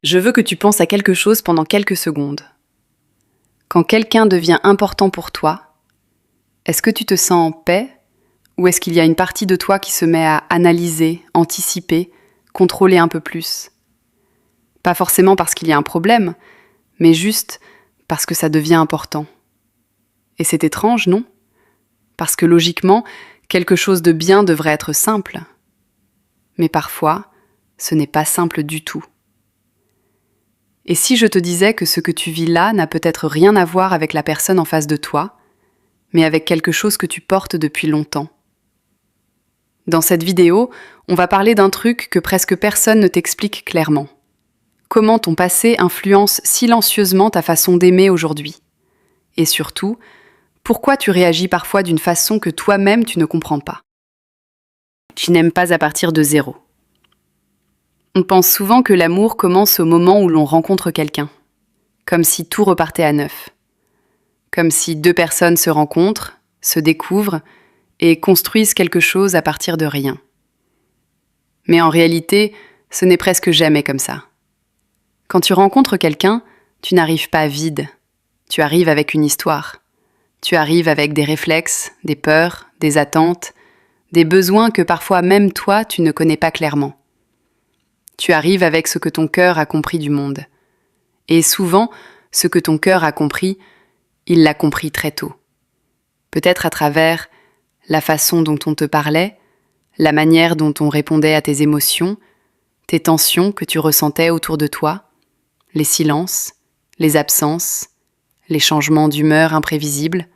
Je veux que tu penses à quelque chose pendant quelques secondes. Quand quelqu'un devient important pour toi, est-ce que tu te sens en paix ou est-ce qu'il y a une partie de toi qui se met à analyser, anticiper, contrôler un peu plus? Pas forcément parce qu'il y a un problème, mais juste parce que ça devient important. Et c'est étrange, non? Parce que logiquement, quelque chose de bien devrait être simple. Mais parfois, ce n'est pas simple du tout. Et si je te disais que ce que tu vis là n'a peut-être rien à voir avec la personne en face de toi, mais avec quelque chose que tu portes depuis longtemps? Dans cette vidéo, on va parler d'un truc que presque personne ne t'explique clairement. Comment ton passé influence silencieusement ta façon d'aimer aujourd'hui. Et surtout, pourquoi tu réagis parfois d'une façon que toi-même tu ne comprends pas. Tu n'aimes pas à partir de zéro. On pense souvent que l'amour commence au moment où l'on rencontre quelqu'un, comme si tout repartait à neuf. Comme si deux personnes se rencontrent, se découvrent et construisent quelque chose à partir de rien. Mais en réalité, ce n'est presque jamais comme ça. Quand tu rencontres quelqu'un, tu n'arrives pas vide. Tu arrives avec une histoire. Tu arrives avec des réflexes, des peurs, des attentes, des besoins que parfois même toi, tu ne connais pas clairement. Tu arrives avec ce que ton cœur a compris du monde. Et souvent, ce que ton cœur a compris, il l'a compris très tôt. Peut-être à travers la façon dont on te parlait, la manière dont on répondait à tes émotions, tes tensions que tu ressentais autour de toi, les silences, les absences, les changements d'humeur imprévisibles,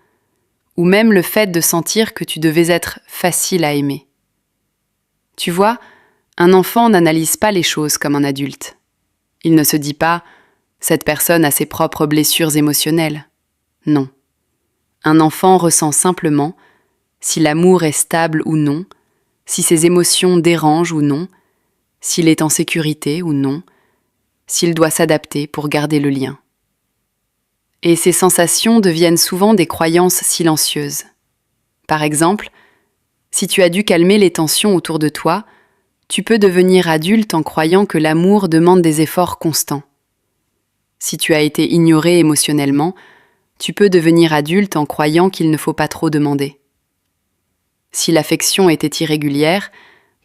ou même le fait de sentir que tu devais être facile à aimer. Tu vois, un enfant n'analyse pas les choses comme un adulte. Il ne se dit pas « cette personne a ses propres blessures émotionnelles ». Non. Un enfant ressent simplement si l'amour est stable ou non, si ses émotions dérangent ou non, s'il est en sécurité ou non, s'il doit s'adapter pour garder le lien. Et ces sensations deviennent souvent des croyances silencieuses. Par exemple, si tu as dû calmer les tensions autour de toi, tu peux devenir adulte en croyant que l'amour demande des efforts constants. Si tu as été ignoré émotionnellement, tu peux devenir adulte en croyant qu'il ne faut pas trop demander. Si l'affection était irrégulière,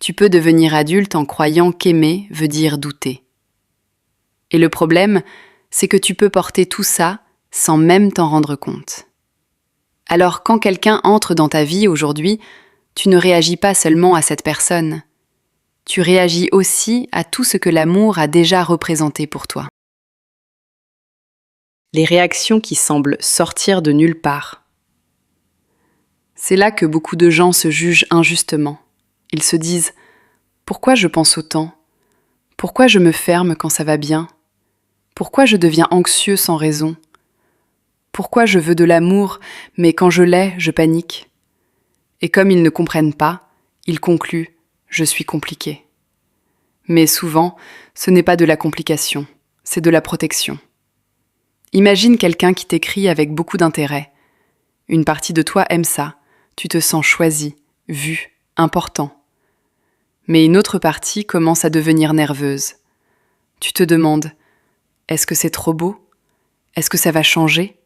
tu peux devenir adulte en croyant qu'aimer veut dire douter. Et le problème, c'est que tu peux porter tout ça sans même t'en rendre compte. Alors quand quelqu'un entre dans ta vie aujourd'hui, tu ne réagis pas seulement à cette personne. Tu réagis aussi à tout ce que l'amour a déjà représenté pour toi. Les réactions qui semblent sortir de nulle part. C'est là que beaucoup de gens se jugent injustement. Ils se disent « Pourquoi je pense autant? Pourquoi je me ferme quand ça va bien? Pourquoi je deviens anxieux sans raison? Pourquoi je veux de l'amour, mais quand je l'ai, je panique ?» Et comme ils ne comprennent pas, ils concluent « Je suis compliqué ». Mais souvent, ce n'est pas de la complication, c'est de la protection. Imagine quelqu'un qui t'écrit avec beaucoup d'intérêt. Une partie de toi aime ça, tu te sens choisi, vu, important. Mais une autre partie commence à devenir nerveuse. Tu te demandes, est-ce que c'est trop beau? Est-ce que ça va changer?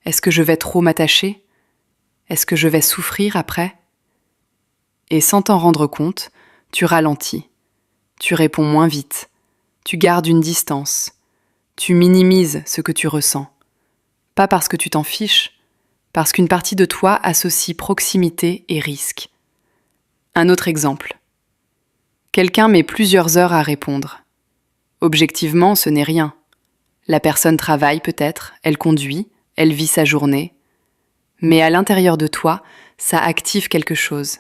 Est-ce que je vais trop m'attacher? Est-ce que je vais souffrir après? Et sans t'en rendre compte, tu ralentis. Tu réponds moins vite. Tu gardes une distance. Tu minimises ce que tu ressens. Pas parce que tu t'en fiches, parce qu'une partie de toi associe proximité et risque. Un autre exemple. Quelqu'un met plusieurs heures à répondre. Objectivement, ce n'est rien. La personne travaille peut-être, elle conduit, elle vit sa journée. Mais à l'intérieur de toi, ça active quelque chose.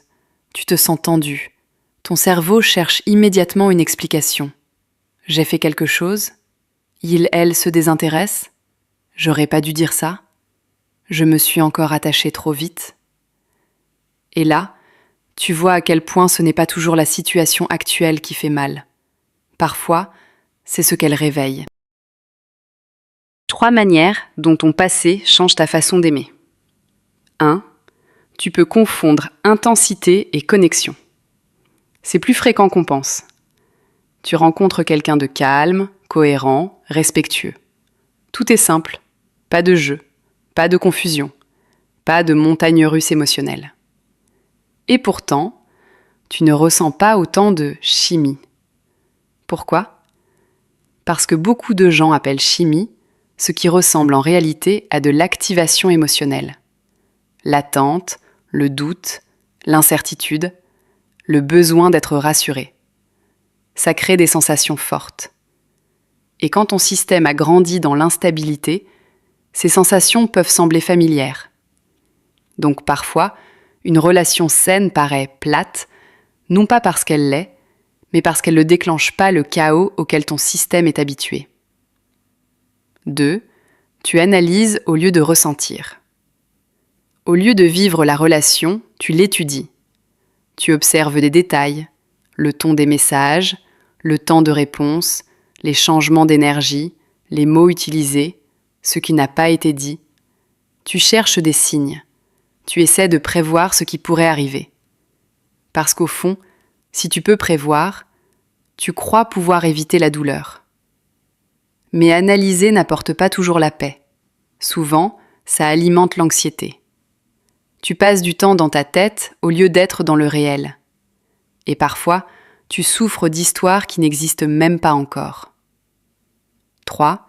Tu te sens tendu. Ton cerveau cherche immédiatement une explication. J'ai fait quelque chose? Il, elle se désintéresse? J'aurais pas dû dire ça? Je me suis encore attachée trop vite? Et là, tu vois à quel point ce n'est pas toujours la situation actuelle qui fait mal. Parfois, c'est ce qu'elle réveille. 3 manières dont ton passé change ta façon d'aimer. 1. Tu peux confondre intensité et connexion. C'est plus fréquent qu'on pense. Tu rencontres quelqu'un de calme, cohérent, respectueux. Tout est simple, pas de jeu, pas de confusion, pas de montagne russe émotionnelle. Et pourtant, tu ne ressens pas autant de chimie. Pourquoi ? Parce que beaucoup de gens appellent chimie ce qui ressemble en réalité à de l'activation émotionnelle. L'attente, le doute, l'incertitude, le besoin d'être rassuré. Ça crée des sensations fortes. Et quand ton système a grandi dans l'instabilité, ces sensations peuvent sembler familières. Donc parfois, une relation saine paraît plate, non pas parce qu'elle l'est, mais parce qu'elle ne déclenche pas le chaos auquel ton système est habitué. 2. Tu analyses au lieu de ressentir. Au lieu de vivre la relation, tu l'étudies. Tu observes des détails, le ton des messages, le temps de réponse, les changements d'énergie, les mots utilisés, ce qui n'a pas été dit. Tu cherches des signes. Tu essaies de prévoir ce qui pourrait arriver. Parce qu'au fond, si tu peux prévoir, tu crois pouvoir éviter la douleur. Mais analyser n'apporte pas toujours la paix. Souvent, ça alimente l'anxiété. Tu passes du temps dans ta tête au lieu d'être dans le réel. Et parfois, tu souffres d'histoires qui n'existent même pas encore. 3.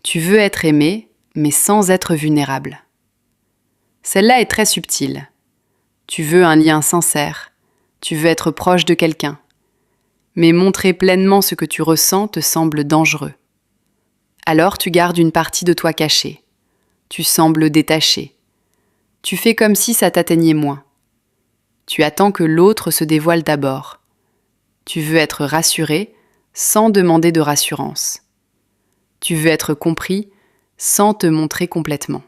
Tu veux être aimé, mais sans être vulnérable. Celle-là est très subtile. Tu veux un lien sincère. Tu veux être proche de quelqu'un. Mais montrer pleinement ce que tu ressens te semble dangereux. Alors tu gardes une partie de toi cachée. Tu sembles détaché. Tu fais comme si ça t'atteignait moins. Tu attends que l'autre se dévoile d'abord. Tu veux être rassuré sans demander de rassurance. Tu veux être compris sans te montrer complètement.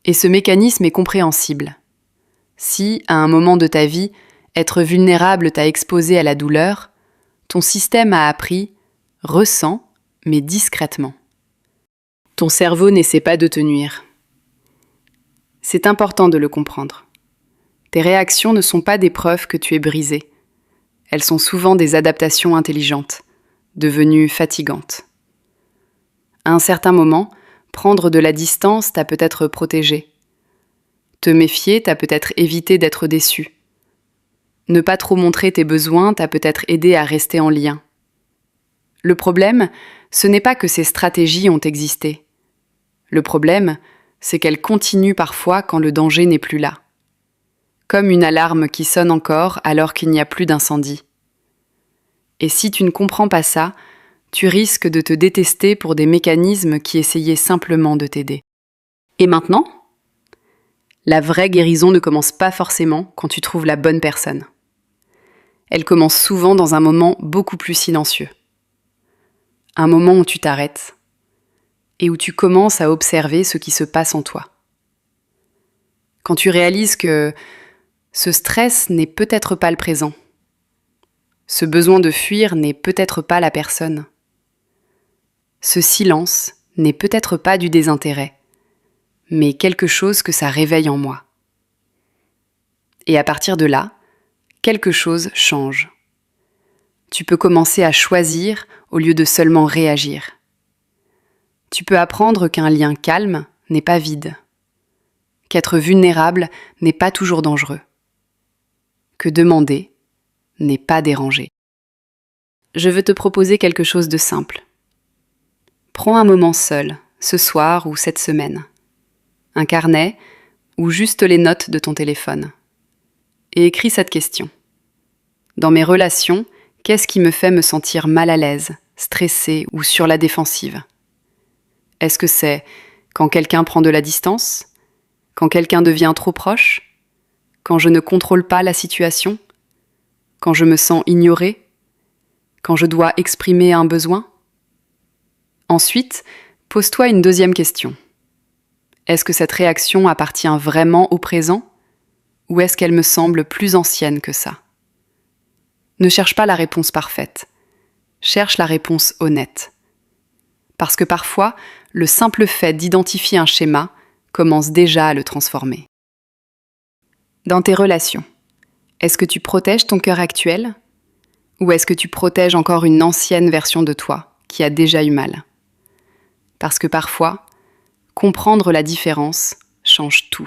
Et ce mécanisme est compréhensible. Si, à un moment de ta vie, être vulnérable t'a exposé à la douleur, ton système a appris « ressens » mais discrètement. Ton cerveau n'essaie pas de te nuire. C'est important de le comprendre. Tes réactions ne sont pas des preuves que tu es brisé. Elles sont souvent des adaptations intelligentes, devenues fatigantes. À un certain moment, prendre de la distance t'a peut-être protégé. Te méfier t'a peut-être évité d'être déçu. Ne pas trop montrer tes besoins t'a peut-être aidé à rester en lien. Le problème, ce n'est pas que ces stratégies ont existé. Le problème, c'est qu'elles continuent parfois quand le danger n'est plus là. Comme une alarme qui sonne encore alors qu'il n'y a plus d'incendie. Et si tu ne comprends pas ça, tu risques de te détester pour des mécanismes qui essayaient simplement de t'aider. Et maintenant ? La vraie guérison ne commence pas forcément quand tu trouves la bonne personne. Elle commence souvent dans un moment beaucoup plus silencieux. Un moment où tu t'arrêtes et où tu commences à observer ce qui se passe en toi. Quand tu réalises que ce stress n'est peut-être pas le présent, ce besoin de fuir n'est peut-être pas la personne, ce silence n'est peut-être pas du désintérêt, mais quelque chose que ça réveille en moi. Et à partir de là, quelque chose change. Tu peux commencer à choisir au lieu de seulement réagir. Tu peux apprendre qu'un lien calme n'est pas vide, qu'être vulnérable n'est pas toujours dangereux, que demander n'est pas déranger. Je veux te proposer quelque chose de simple. Prends un moment seul, ce soir ou cette semaine. Un carnet ou juste les notes de ton téléphone. Et écris cette question. Dans mes relations, qu'est-ce qui me fait me sentir mal à l'aise, stressée ou sur la défensive ? Est-ce que c'est quand quelqu'un prend de la distance ? Quand quelqu'un devient trop proche ? Quand je ne contrôle pas la situation ? Quand je me sens ignorée ? Quand je dois exprimer un besoin ? Ensuite, pose-toi une deuxième question. Est-ce que cette réaction appartient vraiment au présent ? Ou est-ce qu'elle me semble plus ancienne que ça ? Ne cherche pas la réponse parfaite. Cherche la réponse honnête. Parce que parfois, le simple fait d'identifier un schéma commence déjà à le transformer. Dans tes relations, est-ce que tu protèges ton cœur actuel ? Ou est-ce que tu protèges encore une ancienne version de toi, qui a déjà eu mal. Parce que parfois, comprendre la différence change tout.